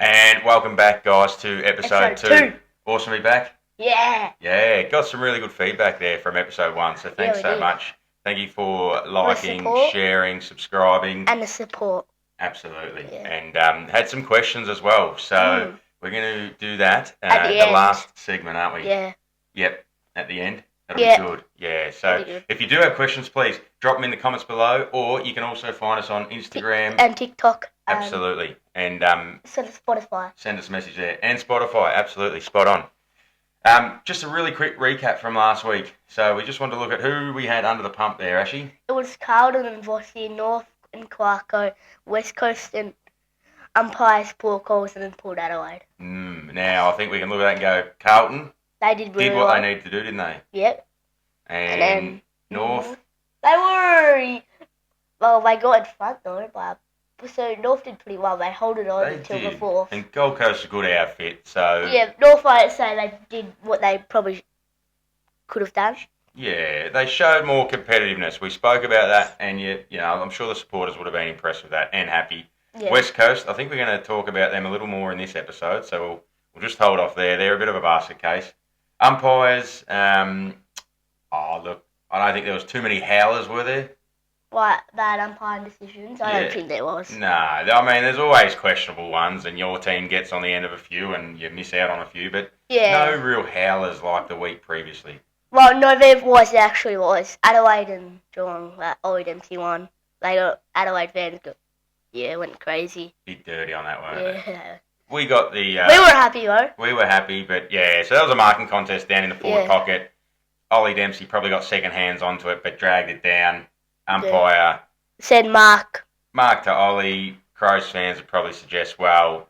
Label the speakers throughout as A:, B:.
A: And welcome back, guys, to episode two. Awesome to be back.
B: Yeah.
A: Yeah, got some really good feedback there from episode 1, so thanks so much. Thank you for liking, sharing, subscribing.
B: And the support.
A: Absolutely. Yeah. And had some questions as well, so we're going to do that at the last segment, aren't we?
B: Yeah.
A: Yep, at the end. That'll be good. Yeah, so if you do have questions, please drop them in the comments below, or you can also find us on Instagram.
B: And TikTok.
A: Absolutely. And
B: send us Spotify.
A: Send us a message there. And Spotify, absolutely, spot on. Just a really quick recap from last week. So we just wanted to look at who we had under the pump there, Ashy.
B: It was Carlton and Vossi, North and Clarko, West Coast and umpires Paul Colson and Port Adelaide.
A: Now, I think we can look at that and go, Carlton
B: they did
A: what they needed to do, didn't they?
B: Yep.
A: And then North?
B: They were... Well, they got in front though, but... So North did pretty well. They held it on until the fourth.
A: And Gold Coast is a good outfit, so...
B: Yeah, North, I'd say they did what they probably could have done.
A: Yeah, they showed more competitiveness. We spoke about that, and you know, I'm sure the supporters would have been impressed with that and happy. Yeah. West Coast, I think we're going to talk about them a little more in this episode, so we'll just hold off there. They're a bit of a basket case. Umpires, look, I don't think there was too many howlers, were there?
B: Like bad umpiring decisions? I don't think there was.
A: No, I mean, there's always questionable ones, and your team gets on the end of a few, and you miss out on a few, but no real howlers like the week previously.
B: Well, no, there actually was. Adelaide and Geelong, that old MC one. They got Adelaide fans went crazy.
A: Bit dirty on that one.
B: Yeah.
A: We got the...
B: we were happy, though.
A: We were happy, but so that was a marking contest down in the forward pocket. Ollie Dempsey probably got second hands onto it, but dragged it down. Umpire
B: said Mark
A: to Ollie. Crows fans would probably suggest, well,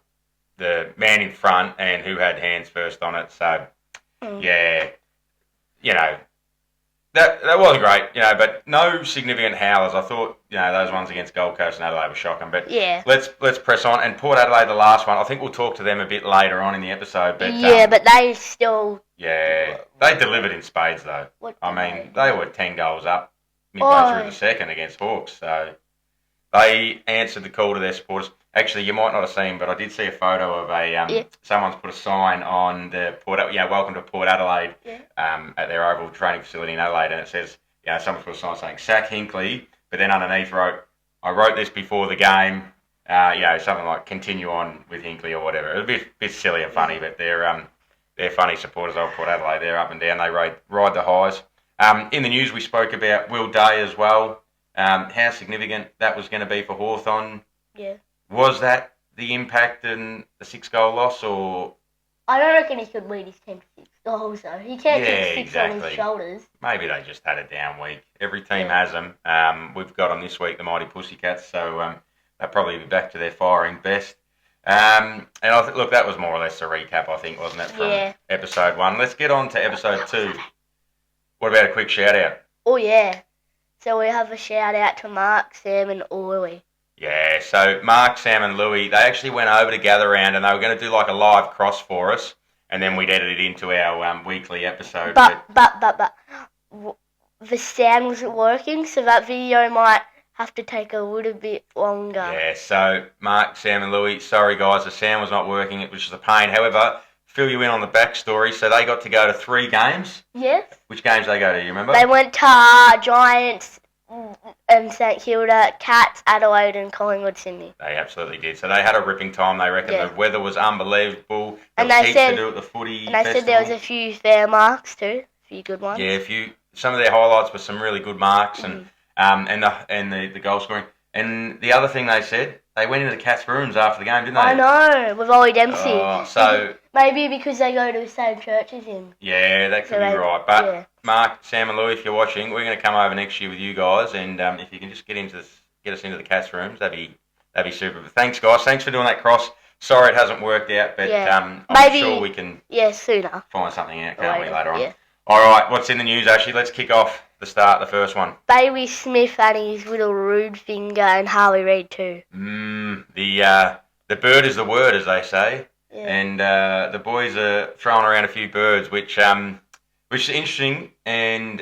A: the man in front and who had hands first on it. So, you know, that wasn't great, you know, but no significant howlers. I thought, you know, those ones against Gold Coast and Adelaide were shocking. But let's press on. And Port Adelaide, the last one, I think we'll talk to them a bit later on in the episode. But
B: but they still...
A: Yeah, they delivered in spades, though. They were 10 goals up midway through the second against Hawks. So they answered the call to their supporters. Actually, you might not have seen, but I did see a photo of someone's put a sign on the welcome to Port Adelaide at their Oval training facility in Adelaide, and it says, someone put a sign saying "Sack Hinkley," but then underneath wrote, "I wrote this before the game." Something like "Continue on with Hinkley" or whatever. It was a bit silly and funny, but they're funny supporters of Port Adelaide. They're up and down. They ride the highs. In the news, we spoke about Will Day as well. How significant that was going to be for Hawthorn.
B: Yeah.
A: Was that the impact in the 6-goal loss, or...?
B: I don't reckon he could lead his team to 6 goals, though. He can't take 6 on his shoulders.
A: Maybe they just had a down week. Every team has them. We've got them this week, the Mighty Pussycats, so they'll probably be back to their firing best. And I think, look, that was more or less a recap, I think, wasn't it, from episode 1. Let's get on to episode 2. What about a quick shout-out?
B: Oh, yeah. So we have a shout-out to Mark, Sam and Louie.
A: Yeah, so Mark, Sam and Louie, they actually went over to gather around and they were going to do like a live cross for us, and then we'd edit it into our weekly episode.
B: But the sound wasn't working, so that video might have to take a little bit longer.
A: Yeah, so Mark, Sam and Louie, sorry guys, the sound was not working, it was just a pain. However, fill you in on the backstory, so they got to go to 3 games.
B: Yes.
A: Which games did they go to, you remember?
B: They went to Giants and St Kilda, Cats, Adelaide and Collingwood, Sydney.
A: They absolutely did. So they had a ripping time. They reckon the weather was unbelievable. There was heaps to do at the footy
B: festival. They said there was a few fair marks too, a few good ones.
A: Yeah, some of their highlights were some really good marks and the goal scoring. And the other thing they said, they went into the Cats' rooms after the game, didn't they?
B: I know, with Ollie Dempsey.
A: So
B: maybe because they go to the same church as him.
A: Yeah, that could be right. But Mark, Sam and Louie, if you're watching, we're going to come over next year with you guys, and if you can just get us into the Cats' rooms, that'd be super. But thanks, guys. Thanks for doing that cross. Sorry it hasn't worked out, but I'm sure we can
B: sooner
A: find something out, can't we, later on? Yeah. All right, what's in the news, Ashley? Let's kick off the first one.
B: Bailey Smith and his little rude finger, and Harley Reid too.
A: The bird is the word, as they say.
B: Yeah.
A: And the boys are throwing around a few birds, which is interesting and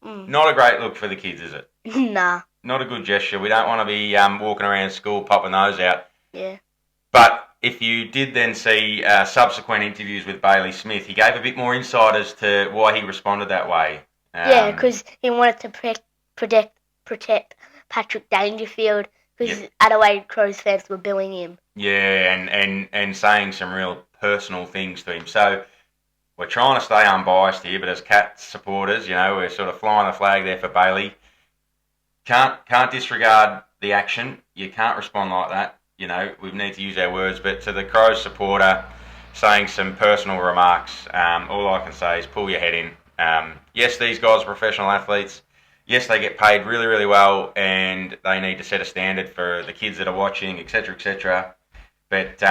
A: not a great look for the kids, is it?
B: Nah.
A: Not a good gesture. We don't want to be walking around school popping those out.
B: Yeah.
A: But if you did then see subsequent interviews with Bailey Smith, he gave a bit more insight as to why he responded that way.
B: Yeah, because he wanted to protect Patrick Dangerfield, because Adelaide Crows fans were booing him.
A: Yeah, and saying some real personal things to him. So we're trying to stay unbiased here, but as Cats supporters, we're sort of flying the flag there for Bailey. Can't disregard the action. You can't respond like that. We need to use our words. But to the Crows supporter saying some personal remarks, all I can say is pull your head in. Yes, these guys are professional athletes. Yes, they get paid really, really well, and they need to set a standard for the kids that are watching, etc., etc. But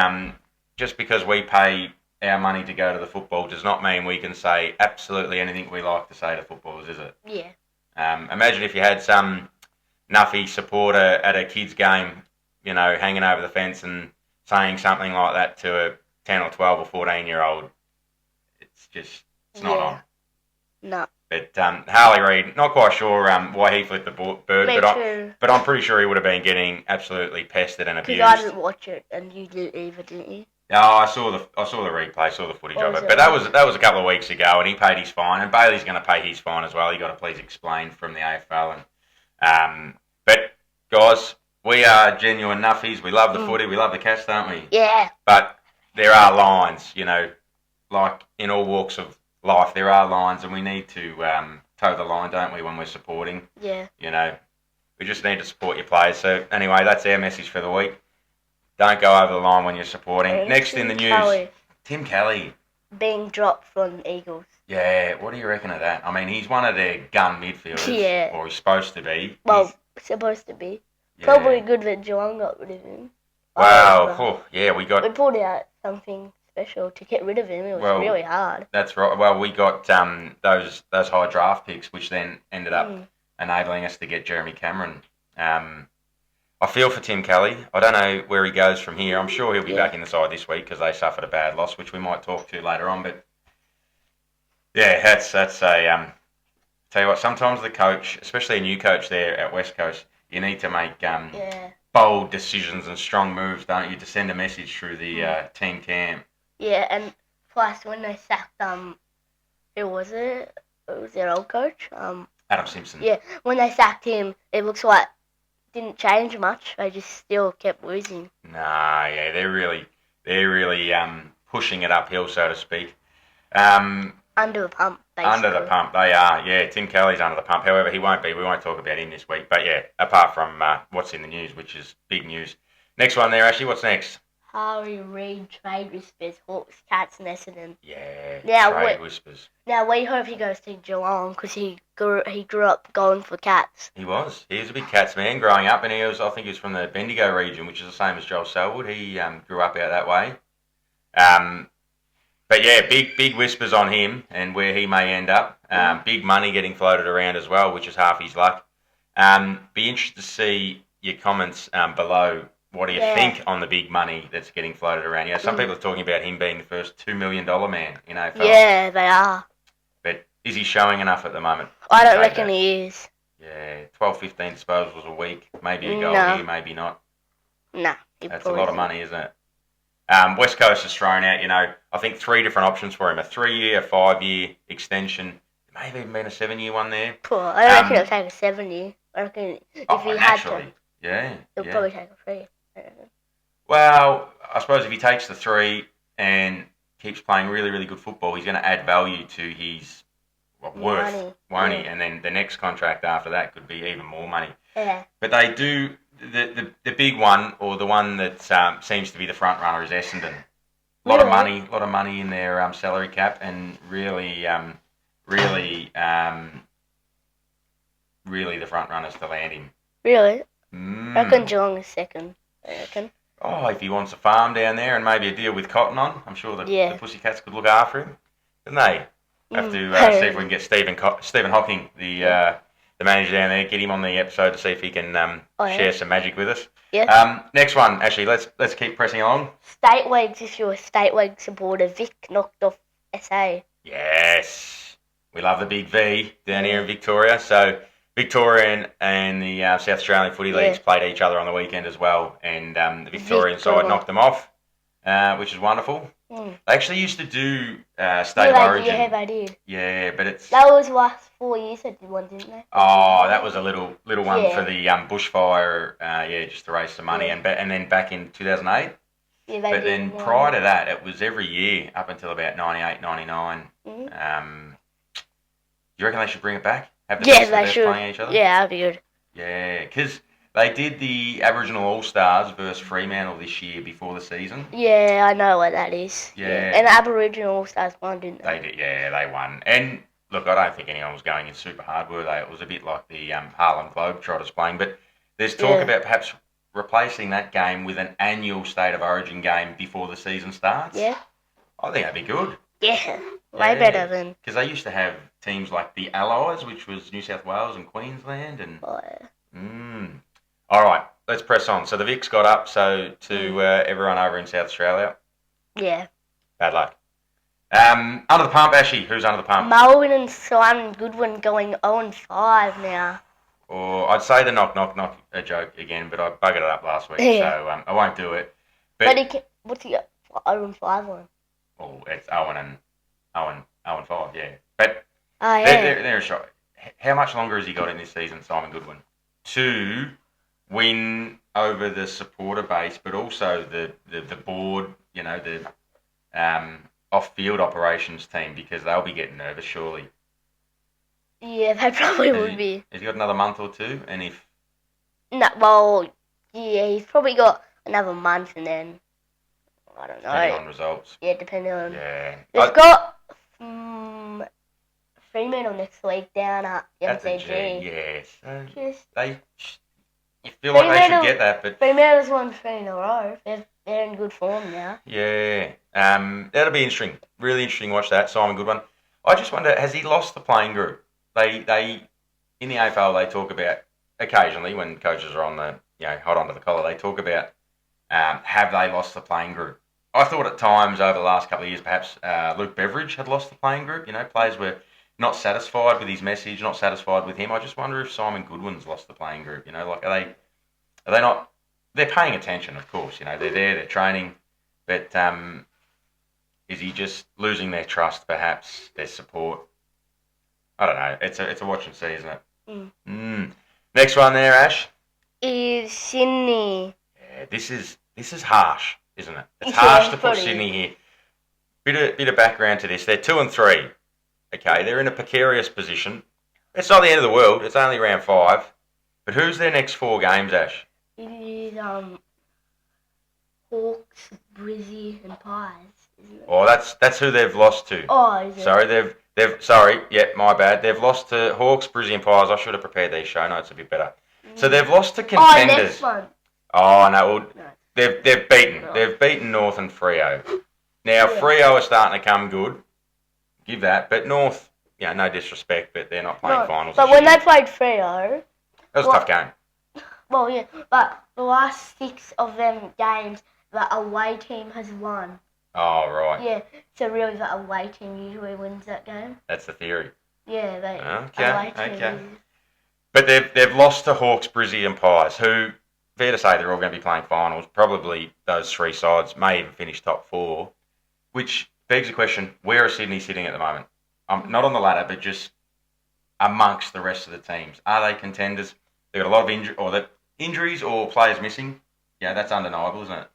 A: just because we pay our money to go to the football does not mean we can say absolutely anything we like to say to footballers, is it?
B: Yeah.
A: Imagine if you had some nuffy supporter at a kid's game, hanging over the fence and saying something like that to a 10 or 12 or 14-year-old. It's not on.
B: No.
A: But Harley Reid, not quite sure why he flipped the bird, but I'm pretty sure he would have been getting absolutely pestered and abused.
B: Because I didn't watch it, and you didn't either, didn't you?
A: No, I saw the replay, saw the footage of it. But that was a couple of weeks ago, and he paid his fine, and Bailey's going to pay his fine as well. He got to please explain from the AFL. But guys, we are genuine nuffies. We love the footy. We love the Cats, don't we?
B: Yeah.
A: But there are lines, like in all walks of life, there are lines, and we need to toe the line, don't we, when we're supporting?
B: Yeah.
A: We just need to support your players. So anyway, that's our message for the week. Don't go over the line when you're supporting. Next in the news, Tim Kelly
B: being dropped from the Eagles.
A: Yeah, what do you reckon of that? I mean, he's one of their gun midfielders.
B: Yeah.
A: Or he's supposed to be.
B: Well, supposed to be. Yeah. Probably good that Geelong got rid of him.
A: Wow. We
B: pulled out something special to get rid of him. It was really hard.
A: That's right. Well, we got those high draft picks, which then ended up enabling us to get Jeremy Cameron. I feel for Tim Kelly. I don't know where he goes from here. I'm sure he'll be back in the side this week because they suffered a bad loss, which we might talk to later on. But yeah, that's a tell you what. Sometimes the coach, especially a new coach there at West Coast, you need to make bold decisions and strong moves, don't you, to send a message through the team camp.
B: Yeah, and plus when they sacked who was it? It was their old coach.
A: Adam Simpson.
B: Yeah, when they sacked him, it looks like didn't change much. They just still kept losing.
A: Nah, yeah, they're really pushing it uphill, so to speak.
B: Under the pump, basically.
A: Under the pump, they are. Yeah, Tim Kelly's under the pump. However, he won't be. We won't talk about him this week. But yeah, apart from what's in the news, which is big news. Next one there, Ashley. What's next?
B: Harley Reid trade whispers, Hawks, Cats, and Essendon.
A: Yeah, trade whispers.
B: Now we hope he goes to Geelong because he grew up going for Cats.
A: He was a big Cats man growing up, and I think he was from the Bendigo region, which is the same as Joel Selwood. He grew up out that way. But yeah, big whispers on him and where he may end up. Big money getting floated around as well, which is half his luck. Be interested to see your comments below. What do you think on the big money that's getting floated around? Some people are talking about him being the first $2 million man in AFL.
B: Yeah, they are.
A: But is he showing enough at the moment?
B: I don't reckon he is.
A: Yeah, 12, 15 disposals a week. Maybe a goal here, maybe not.
B: No.
A: That's a lot of money, isn't it? West Coast has thrown out, I think 3 different options for him. A 3-year, a 5-year extension. Maybe even been a 7-year one there.
B: Cool. I don't reckon it'll take a 7-year. I reckon if he had to. He'll probably take a 3.
A: Well, I suppose if he takes the 3 and keeps playing really, really good football, he's going to add value to his worth, won't he? And then the next contract after that could be even more money.
B: Yeah.
A: But they do, the big one, or the one that seems to be the front runner is Essendon. A lot of money in their salary cap, and really the front runners to land him.
B: Really? I reckon Geelong is second. I reckon.
A: Oh, if he wants a farm down there and maybe a deal with Cotton on, I'm sure the Pussycats could look after him, couldn't they? Have to see if we can get Stephen Hocking, the manager down there, get him on the episode to see if he can share some magic with us.
B: Yeah.
A: Next one, Ashley. Let's keep pressing along.
B: State Leagues. If you're a State League supporter, Vic knocked off SA.
A: Yes, we love the big V down here in Victoria. So Victorian and the South Australian Footy Leagues played each other on the weekend as well, and the Victorian side knocked them off. which is wonderful.
B: Mm.
A: They actually used to do State of Origin.
B: Yeah, they did.
A: Yeah, but it's...
B: That was last 4 years they did one, didn't they?
A: Oh, that was a little one for
B: Yeah.
A: the bushfire, just to raise some money.
B: Yeah.
A: And then back in 2008.
B: Yeah,
A: But
B: did
A: then
B: one.
A: prior to that, it was every year up until about 98, 99.
B: Mm-hmm.
A: Do you reckon they should bring it back? Have the
B: Yeah,
A: best of the
B: they
A: best
B: should.
A: playing each other?
B: Yeah, that'd be good.
A: Yeah, because they did the Aboriginal All-Stars versus Fremantle this year before the season.
B: Yeah, I know what that is.
A: Yeah.
B: And Aboriginal All-Stars won, didn't they?
A: They did, yeah, they won. And look, I don't think anyone was going in super hard, were they? It was a bit like the Harlem Globetrotters playing. But there's talk about perhaps replacing that game with an annual State of Origin game before the season starts.
B: Yeah.
A: I think that'd be good.
B: Yeah, way better than...
A: Because they used to have teams like the Allies, which was New South Wales and Queensland. And all right, let's press on. So the Vicks got up, so to everyone over in South Australia.
B: Yeah.
A: Bad luck. Under the pump, Ashy. Who's under the pump?
B: Melbourne and Simon Goodwin going 0-5 now.
A: Or I'd say the knock a joke again, but I buggered it up last week, so I won't do it. But
B: what's he got 0-5 on?
A: Oh, it's 0-5, yeah. But they're a shot. How much longer has he got in this season, Simon Goodwin, to win over the supporter base, but also the board, the off-field operations team, because they'll be getting nervous, surely.
B: Yeah, they probably would be.
A: Has he got another month or two? And if...
B: No, well, yeah, he's probably got another month and then... I don't know.
A: Depending on results.
B: Yeah, depending on...
A: Yeah.
B: They've got Fremantle next week down at MCG.
A: Yes.
B: Yeah,
A: You feel like they should get that, but...
B: Fremantle's won 3 in a row. They're in good form now.
A: Yeah. That'll be interesting. Really interesting to watch that. Simon Goodwin. I just wonder, has he lost the playing group? They in the AFL, they talk about, occasionally when coaches are on the, hot onto the collar, they talk about, have they lost the playing group? I thought at times over the last couple of years, perhaps Luke Beveridge had lost the playing group. Players were not satisfied with his message, not satisfied with him. I just wonder if Simon Goodwin's lost the playing group. Are they not? They're paying attention, of course. They're there, they're training, but is he just losing their trust, perhaps their support? I don't know. It's a watch and see, isn't it? Next one there, Ash.
B: Is Sydney.
A: Yeah, this is harsh, isn't it? It's harsh to put Sydney here. Bit of background to this. They're 2-3. Okay, they're in a precarious position. It's not the end of the world. It's only round 5. But who's their next 4 games, Ash?
B: It is Hawks, Brizzy, and Pies, isn't it?
A: Oh, that's who they've lost to.
B: Oh, is it?
A: Sorry, they've sorry. Yeah, my bad. They've lost to Hawks, Brizzy, and Pies. I should have prepared these show notes a bit better. So they've lost to contenders.
B: Oh, next one.
A: Oh no, well, they've beaten North and Freo. Now Freo are starting to come good. Give that, but North, no disrespect, but they're not playing finals.
B: But when they played Freo,
A: that was a tough game.
B: Well, yeah, but the last 6 of them games, the away team has won.
A: Oh right.
B: Yeah, so really the away team usually wins that game.
A: That's the theory.
B: Yeah, they.
A: Okay. But they've lost to Hawks, Brizzy, and Pies, who, fair to say, they're all going to be playing finals. Probably those 3 sides may even finish top 4, which begs the question: where are Sydney sitting at the moment? Not on the ladder, but just amongst the rest of the teams. Are they contenders? They've got a lot of injuries or players missing. Yeah, that's undeniable, isn't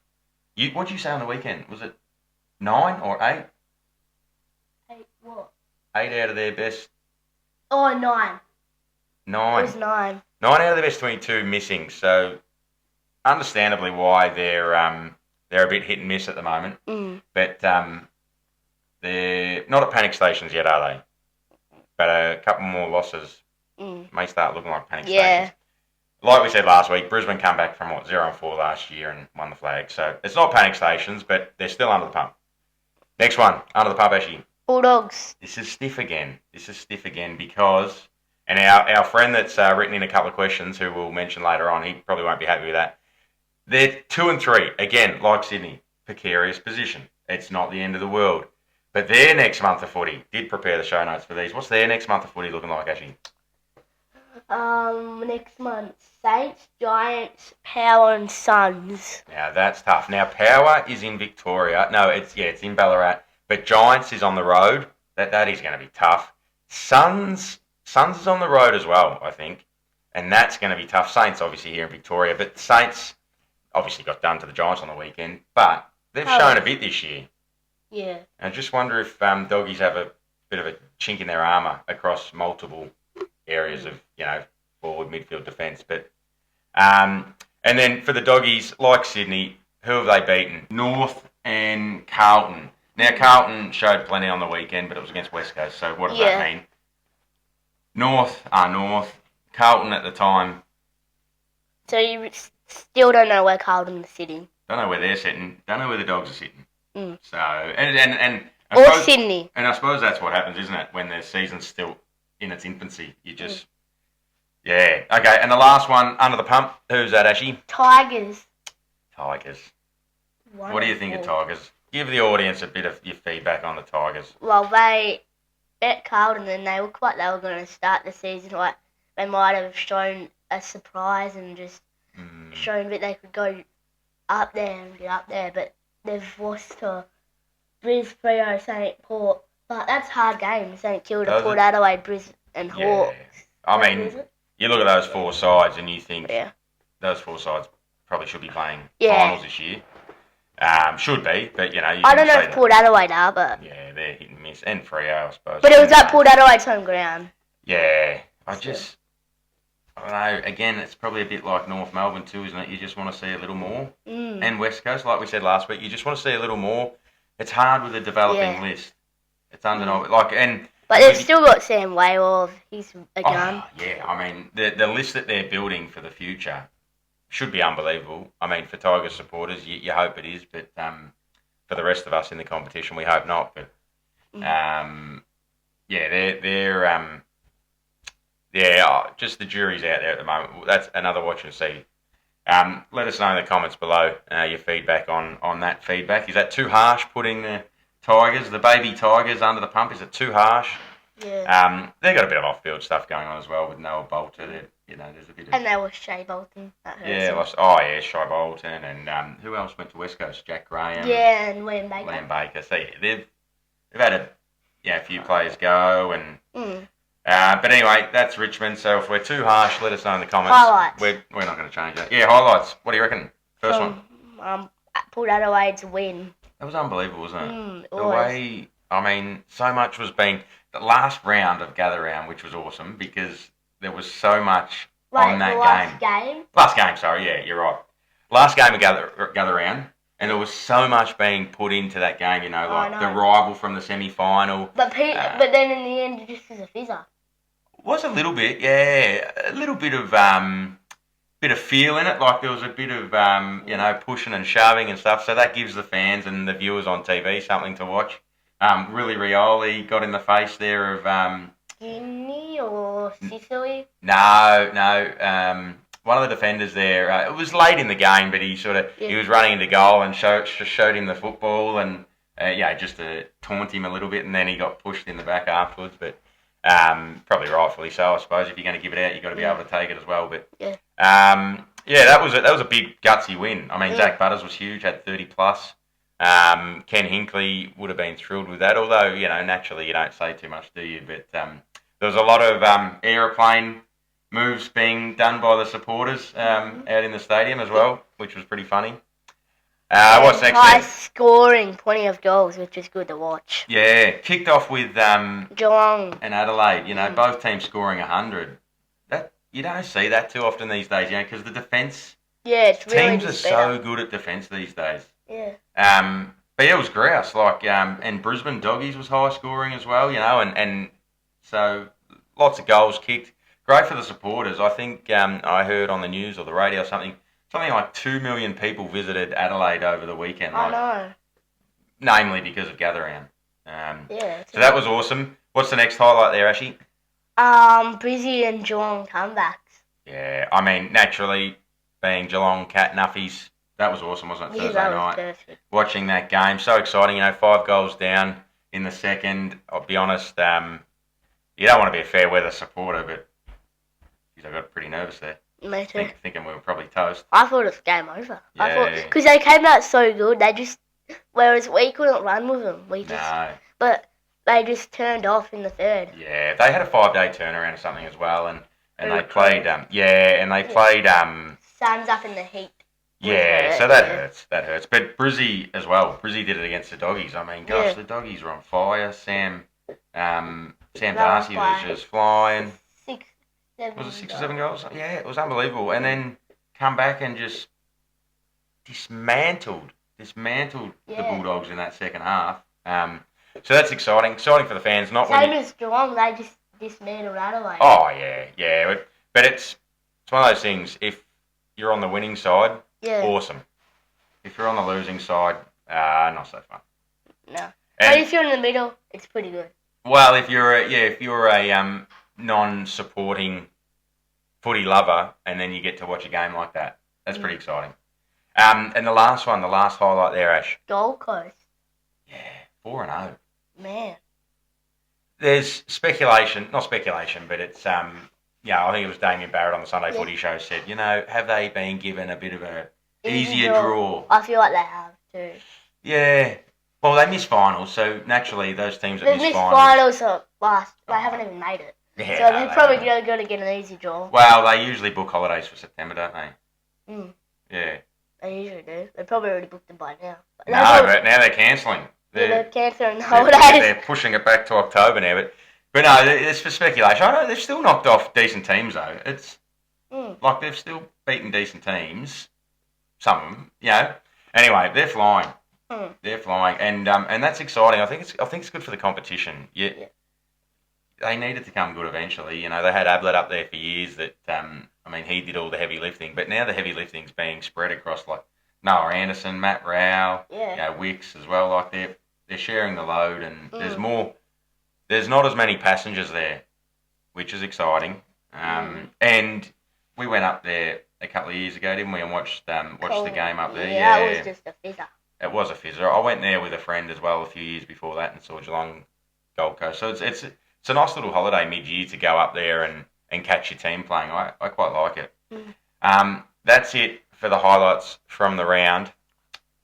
A: it? What did you say on the weekend? Was it 9 or 8?
B: 8 what?
A: 8 out of their best.
B: Oh, 9.
A: 9.
B: It was 9.
A: 9 out of their best 22 missing. So, understandably, why they're a bit hit and miss at the moment. But they're not at panic stations yet, are they? But a couple more losses may start looking like panic stations. Like we said last week, Brisbane come back from 0-4 last year and won the flag. So it's not panic stations, but they're still under the pump. Next one, under the pump, Ashy.
B: Bulldogs.
A: This is stiff again because, and our friend that's written in a couple of questions, who we'll mention later on, he probably won't be happy with that. They're 2-3 again, like Sydney, precarious position. It's not the end of the world, but their next month of footy, did prepare the show notes for these. What's their next month of footy looking like, Ashy?
B: Next month, Saints, Giants, Power and Suns.
A: Now that's tough. Now Power is in Victoria. No, it's in Ballarat. But Giants is on the road. That is going to be tough. Suns is on the road as well, I think, and that's going to be tough. Saints obviously here in Victoria, but Saints obviously got done to the Giants on the weekend, but they've shown a bit this year.
B: Yeah.
A: And I just wonder if Doggies have a bit of a chink in their armour across multiple areas of forward, midfield, defence. But and then for the Doggies, like Sydney, who have they beaten? North and Carlton. Now Carlton showed plenty on the weekend, but it was against West Coast. So what does that mean? North are North. Carlton at the time.
B: So you still don't know where Carlton is sitting.
A: Don't know where they're sitting. Don't know where the Dogs are sitting.
B: Mm.
A: So and
B: or suppose, Sydney.
A: And I suppose that's what happens, isn't it? When the season's still in its infancy, you just Okay. And the last one under the pump. Who's that, Ashy?
B: Tigers.
A: Wonderful. What do you think of Tigers? Give the audience a bit of your feedback on the Tigers.
B: Well, they bet Carlton and they looked like they were going to start the season like they might have shown a surprise and just shown that they could go up there and get up there, but they've lost to Bris, Freo, St Port. But that's hard games. St Kilda, Port Adelaide, Bris and Hawks.
A: I mean, you look at those four sides and you think those four sides probably should be playing finals this year. Should be, but
B: I don't know if Port Adelaide are, but
A: they're hit and miss, and Freo, I suppose.
B: But it was at Port Adelaide's home ground.
A: Yeah, I don't know. Again, it's probably a bit like North Melbourne too, isn't it? You just want to see a little more, and West Coast, like we said last week, you just want to see a little more. It's hard with a developing list. It's undeniable.
B: But they've still got Sam Waywell. He's a gun.
A: I mean, the list that they're building for the future should be unbelievable. I mean, for Tigers supporters, you hope it is, but for the rest of us in the competition, we hope not. But just the jury's out there at the moment. That's another watch and see. Let us know in the comments below your feedback on that feedback. Is that too harsh, putting the Tigers, the baby Tigers, under the pump? Is it too harsh?
B: Yeah.
A: They've got a bit of off-field stuff going on as well with Noah Bolter. There's a bit of...
B: And there was Shea Bolton.
A: Shea Bolton. And who else went to West Coast? Jack Graham.
B: Yeah, and Liam
A: Baker. So, they've had a few players go. And but anyway, that's Richmond. So if we're too harsh, let us know in the comments.
B: Highlights.
A: We're not going to change that. Yeah, highlights. What do you reckon? First one.
B: Port Adelaide's win.
A: That was unbelievable, wasn't it?
B: It was.
A: So much was being... The last round of Gather Round, which was awesome, because there was so much on that game. Last game, sorry, yeah, you're right. Last game of Gather Round, and there was so much being put into that game, the rival from the semi-final.
B: But then in the end, it just was a fizzer.
A: Was a little bit, yeah. A little bit of feel in it, like there was a bit of, pushing and shoving and stuff, so that gives the fans and the viewers on TV something to watch. Willie Rioli got in the face there of...
B: Guinea or Sicily?
A: No. One of the defenders there, it was late in the game, but he he was running into goal and showed him the football and, just to taunt him a little bit, and then he got pushed in the back afterwards, but probably rightfully so, I suppose. If you're going to give it out, you've got to be able to take it as well, but... that was a big gutsy win. I mean, Zach Butters was huge, had 30 plus. Ken Hinkley would have been thrilled with that, although, naturally you don't say too much, do you? But there was a lot of aeroplane moves being done by the supporters out in the stadium as well, which was pretty funny. What's next?
B: High scoring, plenty of goals, which is good to watch.
A: Yeah, kicked off with
B: Geelong
A: and Adelaide, both teams scoring 100. That you don't see that too often these days, because the defence...
B: Yeah, it's really
A: teams are so good at defence these days.
B: Yeah.
A: But it was grouse, and Brisbane Doggies was high scoring as well, and so lots of goals kicked. Great for the supporters. I think I heard on the news or the radio something like 2 million people visited Adelaide over the weekend.
B: I know.
A: Namely because of Gather Round. So that was awesome. What's the next highlight there, Ashy?
B: Brizzy and Geelong comebacks.
A: Yeah, I mean, naturally, being Geelong Cat Nuffies, that was awesome, wasn't it?
B: Yeah,
A: Thursday
B: that was
A: night.
B: perfect.
A: Watching that game, so exciting. 5 goals down in the second. I'll be honest, you don't want to be a fair weather supporter, but because I got pretty nervous there.
B: Me too.
A: Thinking we were probably toast.
B: I thought it was game over.
A: Yeah.
B: I thought because they came out so good, whereas we couldn't run with them. But they just turned off in the third.
A: Yeah, they had a 5-day turnaround or something as well, and they played played
B: Suns up in the heat.
A: Yeah, so that hurts. That hurts. But Brizzy as well. Brizzy did it against the Doggies. I mean, gosh, the Doggies were on fire. Sam Darcy was just flying.
B: 6, 7.
A: Was it 6 or 7 goals? Yeah, it was unbelievable. And then come back and just dismantled the Bulldogs in that second half. So that's exciting. Exciting for the fans.
B: Same as Geelong, they just dismantled Adelaide.
A: Oh, yeah. But it's one of those things. If you're on the winning side, awesome. If you're on the losing side, not so fun.
B: No. But if you're in the middle, it's pretty good.
A: Well, if you're a non-supporting footy lover, and then you get to watch a game like that, that's pretty exciting. And the last highlight there, Ash.
B: Gold Coast.
A: Yeah, 4-0.
B: Man.
A: There's not speculation, but it's I think it was Damien Barrett on the Sunday Footy Show said, have they been given a bit of a easier draw?
B: I feel like they have too.
A: Yeah. Well, they missed finals, so naturally those teams that missed
B: finals are last. They haven't even made it.
A: Yeah,
B: so they're probably going to get an easy draw.
A: Well, they usually book holidays for September, don't they? Yeah.
B: They usually do. They probably already booked them by now.
A: But now they're cancelling.
B: They're cancelling the holidays.
A: They're pushing it back to October now, but no, it's for speculation. I know they've still knocked off decent teams though. It's like they've still beaten decent teams. Some of them, Anyway, they're flying. They're flying, and that's exciting. I think it's good for the competition. Yeah. They needed to come good eventually. They had Ablett up there for years. That he did all the heavy lifting, but now the heavy lifting's being spread across like Noah Anderson, Matt Rao, Wicks as well. Like they're sharing the load, and there's more. There's not as many passengers there, which is exciting. And we went up there a couple of years ago, didn't we? And watched the game up there.
B: Yeah, it was just a fizzer.
A: It was a fizzer. I went there with a friend as well a few years before that and saw Geelong Gold Coast. So it's a nice little holiday mid-year to go up there and catch your team playing. I quite like it. That's it for the highlights from the round.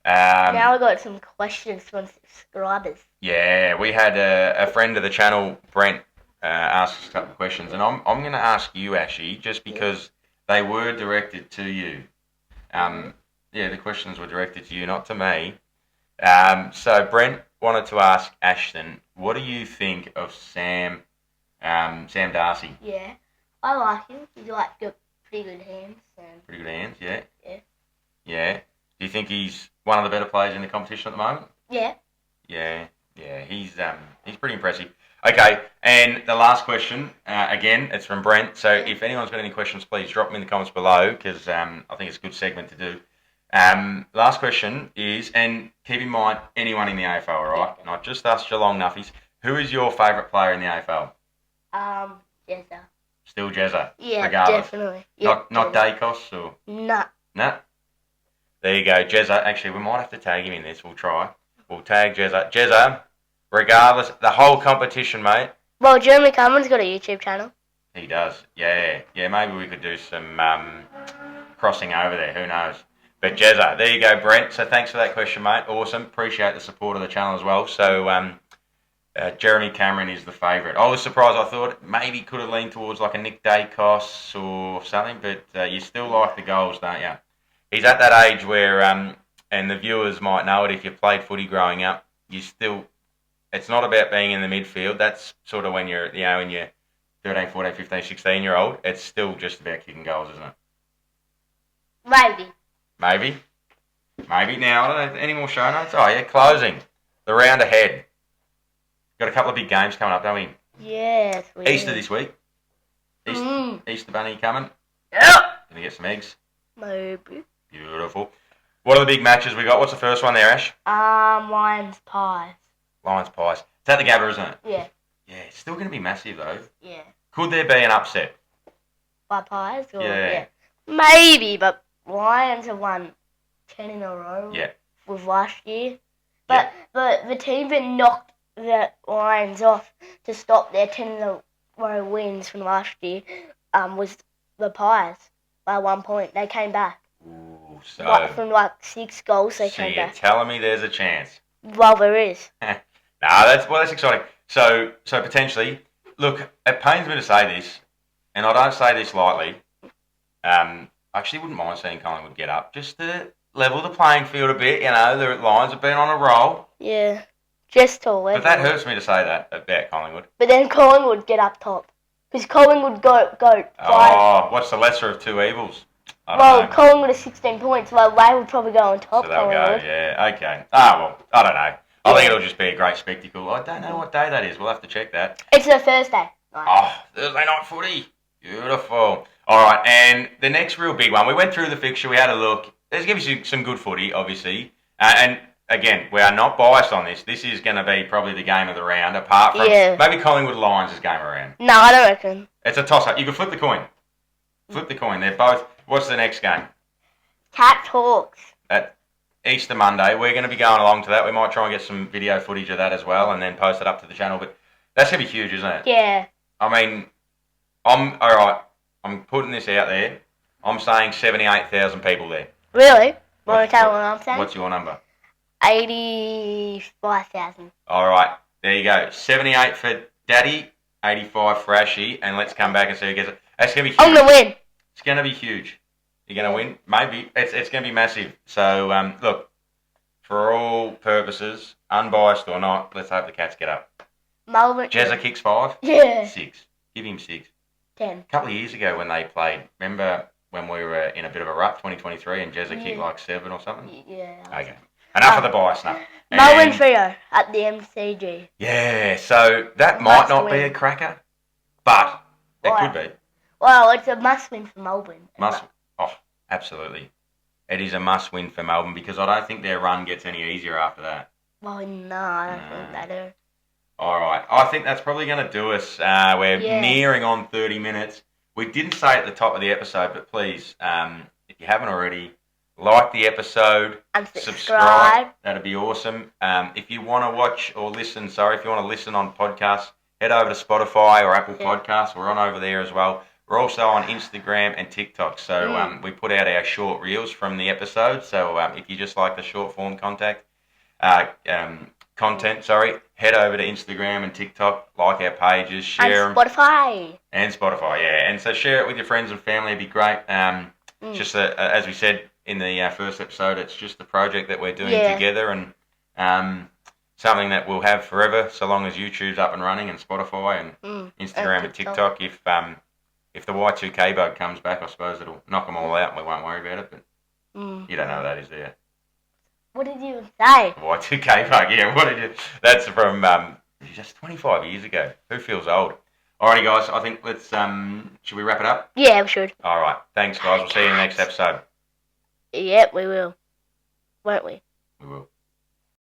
B: Now we've got some questions from subscribers.
A: Yeah, we had a friend of the channel, Brent, ask us a couple of questions. And I'm going to ask you, Ashy, just because they were directed to you. The questions were directed to you, not to me. So Brent wanted to ask Ashton, what do you think of Sam Darcy?
B: Yeah, I like him. He's got pretty good hands.
A: Pretty good hands, yeah.
B: Yeah.
A: Yeah. Do you think he's one of the better players in the competition at the moment?
B: Yeah.
A: Yeah. He's pretty impressive. Okay, and the last question, again, it's from Brent. So if anyone's got any questions, please drop them in the comments below because I think it's a good segment to do. Last question is, and keep in mind, anyone in the AFL, all right? Not just us Geelong Nuffies. Who is your favourite player in the AFL?
B: Jezza.
A: Still Jezza?
B: Yeah,
A: regardless.
B: definitely.
A: Not Dacos or?
B: Nah.
A: There you go, Jezza. Actually, we might have to tag him in this. We'll try. We'll tag Jezza. Jezza, regardless, the whole competition, mate.
B: Well, Jeremy Cummins got a YouTube channel.
A: He does. Yeah. Maybe we could do some crossing over there. Who knows? But Jezza, there you go, Brent. So thanks for that question, mate. Awesome. Appreciate the support of the channel as well. So Jeremy Cameron is the favourite. I was surprised. I thought maybe could have leaned towards like a Nick Dacos or something, but you still like the goals, don't you? He's at that age where, and the viewers might know it if you played footy growing up, it's not about being in the midfield. That's sort of when you're, in your 13, 14, 15, 16-year-old. It's still just about kicking goals, isn't it? Maybe. Now, I don't know, any more show notes? Oh, yeah, closing. The round ahead. Got a couple of big games coming up, don't we?
B: Yes, we
A: Easter this week. Easter bunny coming.
B: Yeah.
A: Gonna get some eggs.
B: Maybe.
A: Beautiful. What are the big matches we got? What's the first one there, Ash?
B: Lions Pies.
A: It's at the Gabba, isn't it?
B: Yeah.
A: Yeah, it's still going to be massive, though.
B: Yeah.
A: Could there be an upset?
B: By Pies? Or,
A: yeah.
B: Maybe, but Lions have won 10 in a row.
A: Yeah.
B: With last year. But the team that knocked the Lions off to stop their 10 in a row wins from last year was the Pies by 1 point. They came back.
A: Ooh, so
B: From like 6 goals, they
A: so
B: came
A: you're
B: back.
A: telling me there's a chance?
B: Well, there is.
A: That's exciting. So potentially, look, it pains me to say this, and I don't say this lightly. I actually wouldn't mind seeing Collingwood get up just to level the playing field a bit. You know, the Lions have been on a roll.
B: Yeah, just to level.
A: But that hurts me to say that about Collingwood.
B: But then Collingwood get up top. Because Collingwood go 5.
A: Oh, what's the lesser of two evils?
B: Collingwood is 16 points. Well, they would probably go on top.
A: So they'll go, yeah, okay. Well, I don't know. I think it'll just be a great spectacle. I don't know what day that is. We'll have to check that.
B: It's a Thursday night.
A: Thursday night footy. Beautiful. All right, and the next real big one. We went through the fixture. We had a look. Let's give you some good footy, obviously. And again, we are not biased on this. This is going to be probably the game of the round, apart from maybe Collingwood Lions' game of the round.
B: No, I don't reckon.
A: It's a toss-up. You can flip the coin. Flip the coin. They're both. What's the next game?
B: Cats Hawks.
A: At Easter Monday. We're going to be going along to that. We might try and get some video footage of that as well, and then post it up to the channel. But that's going to be huge, isn't it?
B: Yeah.
A: I mean, all right. I'm putting this out there. I'm saying 78,000 people there.
B: Really? Want to tell what I'm saying?
A: What's your number?
B: 85,000.
A: All right. There you go. 78 for Daddy, 85 for Ashy, and let's come back and see who gets it. That's going to be huge.
B: I'm going to win.
A: It's going to be huge. You're going to win? Maybe. It's going to be massive. So, look, for all purposes, unbiased or not, let's hope the Cats get up.
B: Melbourne.
A: Jezza kicks 5?
B: Yeah.
A: 6. Give him 6.
B: 10.
A: A couple of years ago when they played, remember when we were in a bit of a rut, 2023, and Jezza kicked like 7 or something?
B: Yeah.
A: Okay. Enough of the bias now.
B: Melbourne Trio at the MCG.
A: Yeah, so that might not be a cracker, but it could be.
B: Well, it's a must-win for Melbourne.
A: Absolutely. It is a must-win for Melbourne because I don't think their run gets any easier after that.
B: Well, no, I don't think they do.
A: All right. I think that's probably going to do us. We're nearing on 30 minutes. We didn't say at the top of the episode, but please, if you haven't already, like the episode,
B: and subscribe.
A: That'd be awesome. If you want to watch or listen, if you want to listen on podcasts, head over to Spotify or Apple Podcasts. We're on over there as well. We're also on Instagram and TikTok. So we put out our short reels from the episode. So if you just like the short form content, head over to Instagram and TikTok, like our pages, share
B: and Spotify.
A: And Spotify, yeah. And so share it with your friends and family. It'd be great. Just as we said in the first episode, it's just a project that we're doing together and something that we'll have forever, so long as YouTube's up and running and Spotify and Instagram and TikTok. If the Y2K bug comes back, I suppose it'll knock them all out and we won't worry about it. But you don't know what that is, do you?
B: What did you say?
A: The Y2K bug, yeah. What did you? That's from just 25 years ago. Who feels old? Alrighty, guys. I think let's. Should we wrap it up?
B: Yeah, we should.
A: All right. Thanks, guys. We'll see you in the next episode.
B: Yep, we will. Won't we?
A: We will.